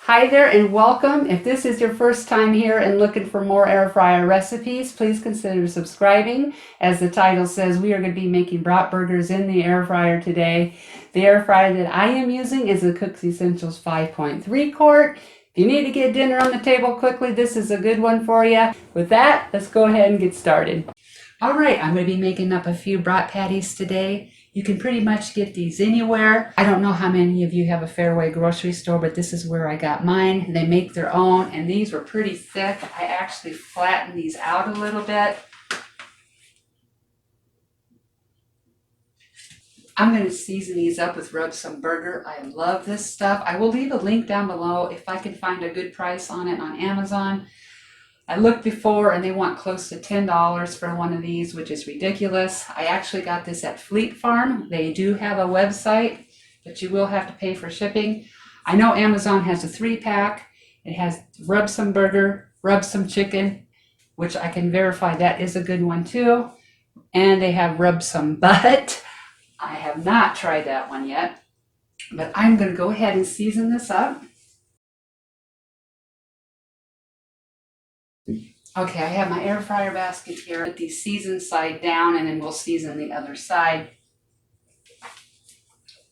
Hi there and welcome. If this is your first time here and looking for more air fryer recipes, please consider subscribing. As the title says, we are going to be making brat burgers in the air fryer today. The air fryer that I am using is the Cook Essentials 5.3 quart. If you need to get dinner on the table quickly, this is a good one for you. With that, let's go ahead and get started. All right, I'm going to be making up a few brat patties today. You can pretty much get these anywhere. I don't know how many of you have a Fairway grocery store, but this is where I got mine. They make their own, and these were pretty thick. I actually flattened these out a little bit. I'm going to season these up with rub some burger. I love this stuff. I will leave a link down below if I can find a good price on it on Amazon. I looked before and they want close to $10 for one of these, which is ridiculous. I actually got this at Fleet Farm. They do have a website, but you will have to pay for shipping. I know Amazon has a 3-pack. It has rub some burger, rub some chicken, which I can verify that is a good one too. And they have rub some butt. I have not tried that one yet, but I'm going to go ahead and season this up. Okay, I have my air fryer basket here. Put the seasoned side down and then we'll season the other side.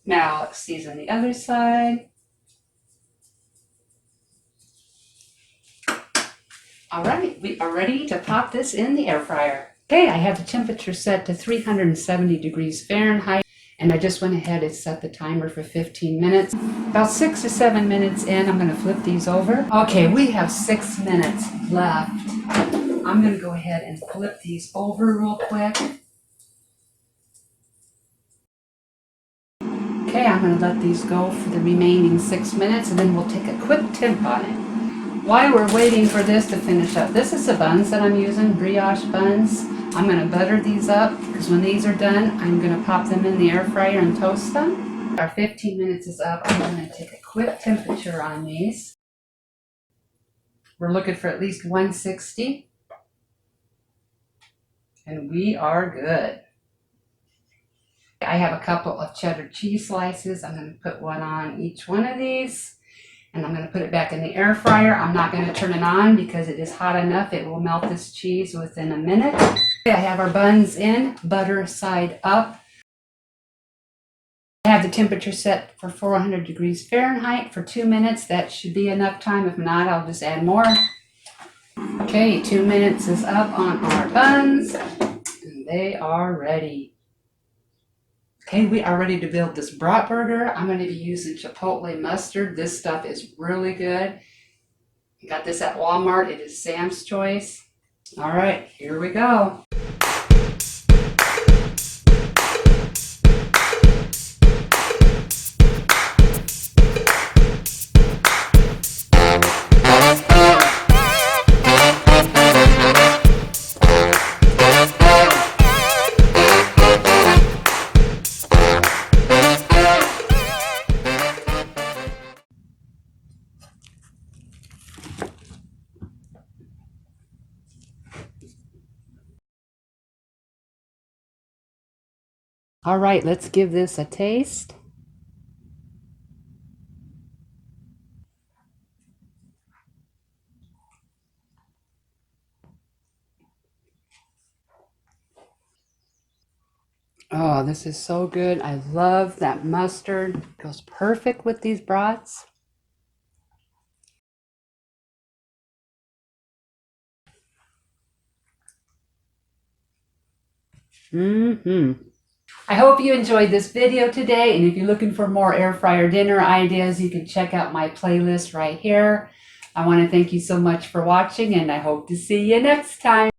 Now let's season the other side. All right, we are ready to pop this in the air fryer. Okay, I have the temperature set to 370 degrees Fahrenheit. And I just went ahead and set the timer for 15 minutes. About 6 to 7 minutes in, I'm going to flip these over. Okay, we have 6 minutes left. I'm going to go ahead and flip these over real quick. Okay, I'm going to let these go for the remaining 6 minutes and then we'll take a quick temp on it. While we're waiting for this to finish up, this is the buns that I'm using, brioche buns. I'm going to butter these up because when these are done, I'm going to pop them in the air fryer and toast them. Our 15 minutes is up. I'm going to take a quick temperature on these. We're looking for at least 160. And we are good. I have a couple of cheddar cheese slices. I'm going to put one on each one of these. And I'm going to put it back in the air fryer. I'm not going to turn it on because it is hot enough. It will melt this cheese within a minute. Okay, I have our buns in, butter side up. I have the temperature set for 400 degrees Fahrenheit for 2 minutes. That should be enough time. If not, I'll just add more. Okay, 2 minutes is up on our buns. And they are ready. Okay, we are ready to build this brat burger. I'm going to be using chipotle mustard. This stuff is really good. I got this at Walmart. It is Sam's Choice. All right, here we go. All right, let's give this a taste. Oh, this is so good. I love that mustard. It goes perfect with these brats. I hope you enjoyed this video today, and if you're looking for more air fryer dinner ideas, you can check out my playlist right here. I want to thank you so much for watching, and I hope to see you next time.